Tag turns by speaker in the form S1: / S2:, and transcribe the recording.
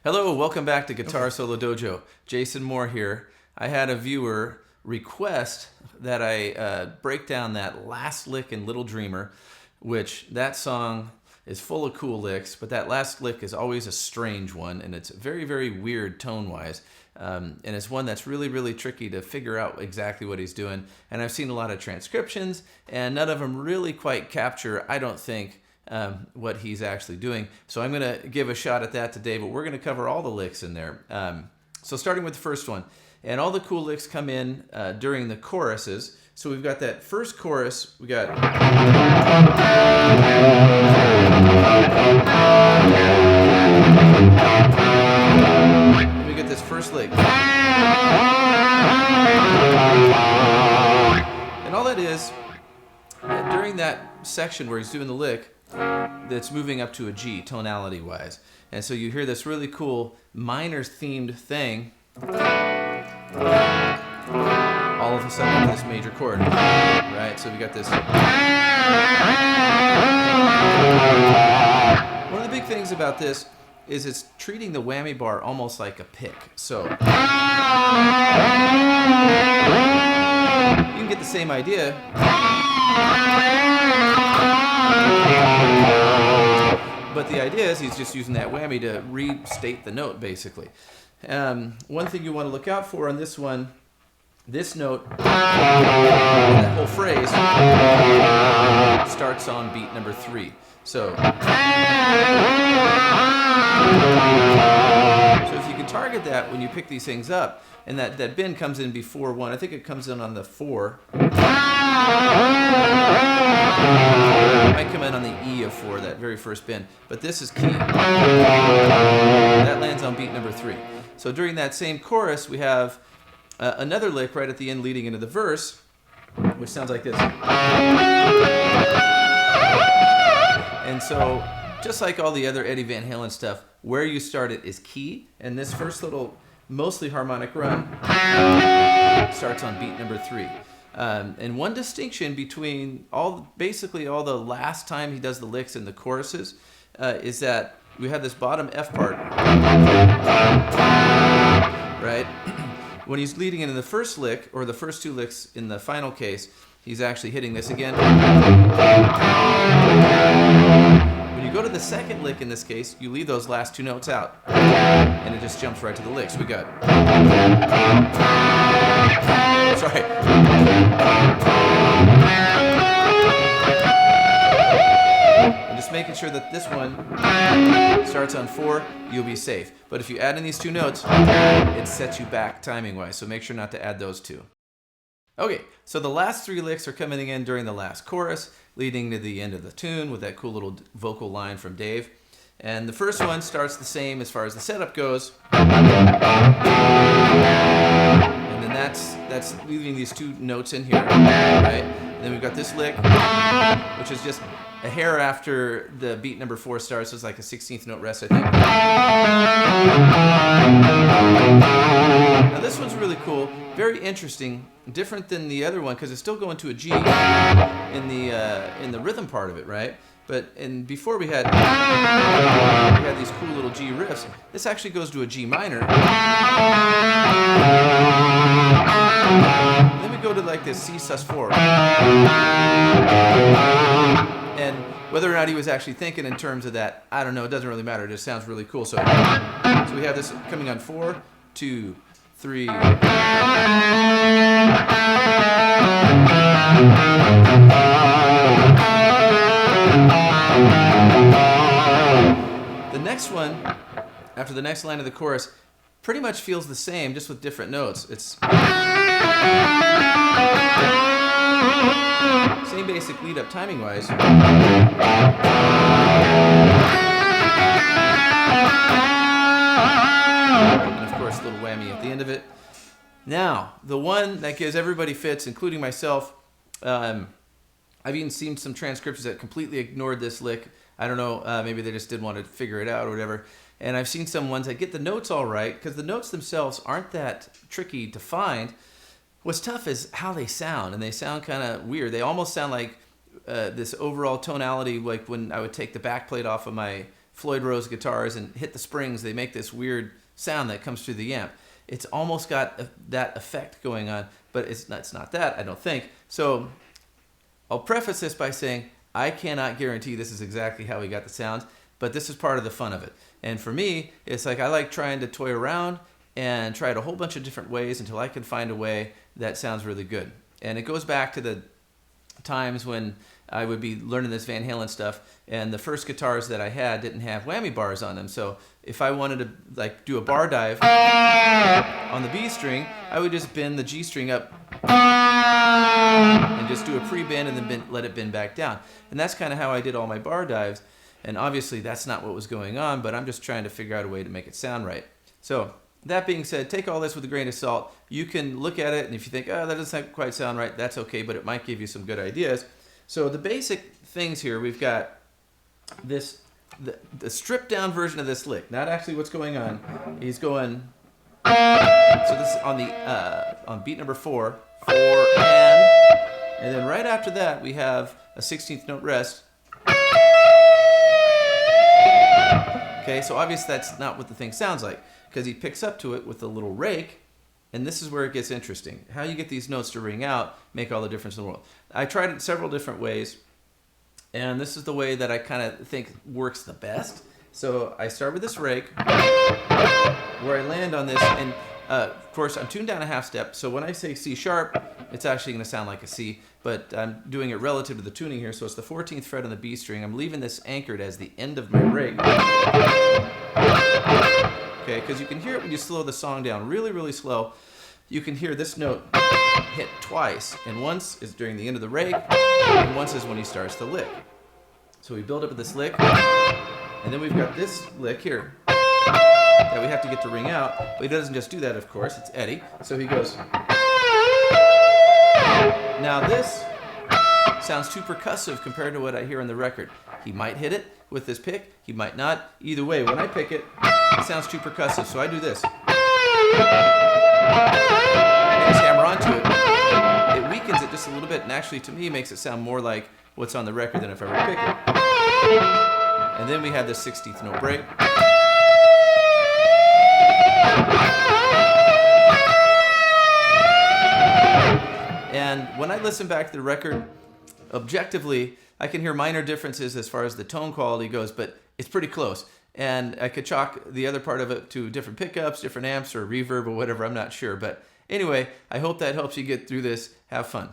S1: Hello, welcome back to Guitar Solo Dojo. Jason Moore here. I had a viewer request that I break down that last lick in Little Dreamer, which that song is full of cool licks, but that last lick is always a strange one, and it's very, very weird tone-wise. And it's one that's really, really tricky to figure out exactly what he's doing. And I've seen a lot of transcriptions, and none of them really quite capture, I don't think, what he's actually doing. So I'm going to give a shot at that today, but we're going to cover all the licks in there. So starting with the first one, and all the cool licks come in during the choruses. So we've got that first chorus, we got get this first lick. And all that is, during that section where he's doing the lick, that's moving up to a G tonality wise. And so you hear this really cool minor themed thing all of a sudden this major chord, right? So we got this. One of the big things about this is it's treating the whammy bar almost like a pick. So you can get the same idea. But the idea is he's just using that whammy to restate the note, basically. One thing you want to look out for on this one, this note, that whole phrase, starts on beat number 3. So if you can target that when you pick these things up, and that bend comes in before 1, I think it comes in on the 4. It might come in on the E of 4, that very first bend, but this is key. That lands on beat number 3. So during that same chorus, we have another lick right at the end leading into the verse, which sounds like this. And so, just like all the other Eddie Van Halen stuff, where you start it is key, and this first little mostly harmonic run starts on beat number 3. And one distinction between basically all the last time he does the licks in the choruses is that we have this bottom F part, right? When he's leading into the first lick, or the first 2 licks in the final case, he's actually hitting this again. When you go to the second lick in this case, you leave those last 2 notes out, and it just jumps right to the licks. We got... Sorry. And just making sure that this one starts on 4, you'll be safe. But if you add in these 2 notes, it sets you back timing-wise, so make sure not to add those 2. Okay, so the last 3 licks are coming in during the last chorus, leading to the end of the tune with that cool little vocal line from Dave. And the first one starts the same as far as the setup goes. And then that's leaving these 2 notes in here, right? And then we've got this lick, which is just a hair after the beat number 4 starts. So it's like a 16th note rest, I think. Now this one's really cool, very interesting, different than the other one because it's still going to a G in the rhythm part of it, right? But before we had these cool little G riffs. This actually goes to a G minor. Then we go to like this C sus4. And whether or not he was actually thinking in terms of that, I don't know, it doesn't really matter. It just sounds really cool. So we have this coming on 4, 2, 3. The next one, after the next line of the chorus, pretty much feels the same, just with different notes. It's same basic lead up timing wise. And of course little whammy at the end of it. Now, the one that gives everybody fits, including myself, I've even seen some transcriptions that completely ignored this lick. I don't know, maybe they just didn't want to figure it out or whatever. And I've seen some ones that get the notes all right, because the notes themselves aren't that tricky to find. What's tough is how they sound, and they sound kind of weird. They almost sound like this overall tonality, like when I would take the backplate off of my Floyd Rose guitars and hit the springs, they make this weird sound that comes through the amp. It's almost got that effect going on, but it's not that, I don't think. So I'll preface this by saying I cannot guarantee this is exactly how we got the sound, but this is part of the fun of it. And for me, it's like I like trying to toy around and try it a whole bunch of different ways until I can find a way that sounds really good. And it goes back to the times when I would be learning this Van Halen stuff, and the first guitars that I had didn't have whammy bars on them. So if I wanted to like do a bar dive on the B string, I would just bend the G string up and just do a pre-bend and then let it bend back down. And that's kind of how I did all my bar dives. And obviously that's not what was going on, but I'm just trying to figure out a way to make it sound right. So that being said, take all this with a grain of salt. You can look at it, and if you think, oh, that doesn't quite sound right, that's okay, but it might give you some good ideas. So the basic things here, we've got this, the stripped down version of this lick, not actually what's going on. He's going, so this is on the on beat number 4, and then right after that we have a 16th note rest. Okay, so obviously that's not what the thing sounds like, because he picks up to it with a little rake, and this is where it gets interesting. How you get these notes to ring out make all the difference in the world. I tried it several different ways, and this is the way that I kind of think works the best. So I start with this rake, where I land on this, and of course I'm tuned down a half step, so when I say C sharp, it's actually going to sound like a C, but I'm doing it relative to the tuning here, so it's the 14th fret on the B string. I'm leaving this anchored as the end of my rake. Okay, because you can hear it when you slow the song down really, really slow. You can hear this note hit twice, and once is during the end of the rake, and once is when he starts the lick. So we build up with this lick, and then we've got this lick here that we have to get to ring out, but he doesn't just do that, of course, it's Eddie. So he goes. Now this sounds too percussive compared to what I hear on the record. He might hit it with this pick, he might not. Either way, when I pick it, it sounds too percussive, so I do this. I just hammer onto it. It weakens it just a little bit, and actually to me makes it sound more like what's on the record than if I were to pick it. And then we have this 16th note break. And when I listen back to the record, objectively, I can hear minor differences as far as the tone quality goes, but it's pretty close. And I could chalk the other part of it to different pickups, different amps, or reverb, or whatever, I'm not sure. But anyway, I hope that helps you get through this. Have fun.